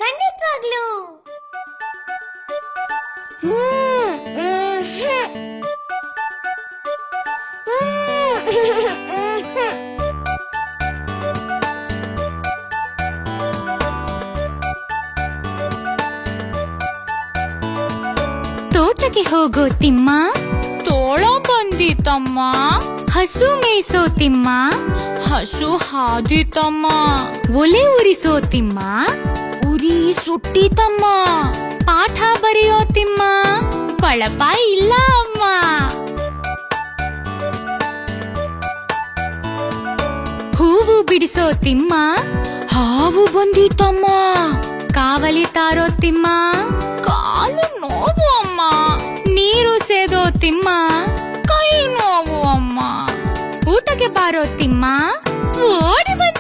ಖಂಡಿತವಾಗ್ಲೂ. ತೋಟಕ್ಕೆ ಹೋಗೋ ತಿಮ್ಮ, ತೋಳ ಬಂದಿತಮ್ಮ. ಹಸು ಮೇಯ್ಸೋ ತಿಮ್ಮ, ಹಸು ಹಾದಿತಮ್ಮ. ಒಲೆ ಉರಿಸೋ ತಿಮ್ಮ, ಉರಿ ಸುಟ್ಟಿತಮ್ಮ. ಪಾಠ ಬರೆಯೋ ತಿಮ್ಮ, ಬಳಪ ಇಲ್ಲ ಅಮ್ಮ. ಹೂವು ಬಿಡಿಸೋ ತಿಮ್ಮ, ಹಾವು ಬಂದಿತಮ್ಮ. ಕಾವಲಿ ತಾರೋ ತಿಮ್ಮ, ಕಾಲು ನೋವು ಅಮ್ಮ. ನೀರು ಸೇದೋ ತಿಮ್ಮ, ಕೈ ನೋವು ಅಮ್ಮ. ಊಟಕ್ಕೆ ಬಾರೋ ತಿಮ್ಮ, ಓಡಿ ಬಂದ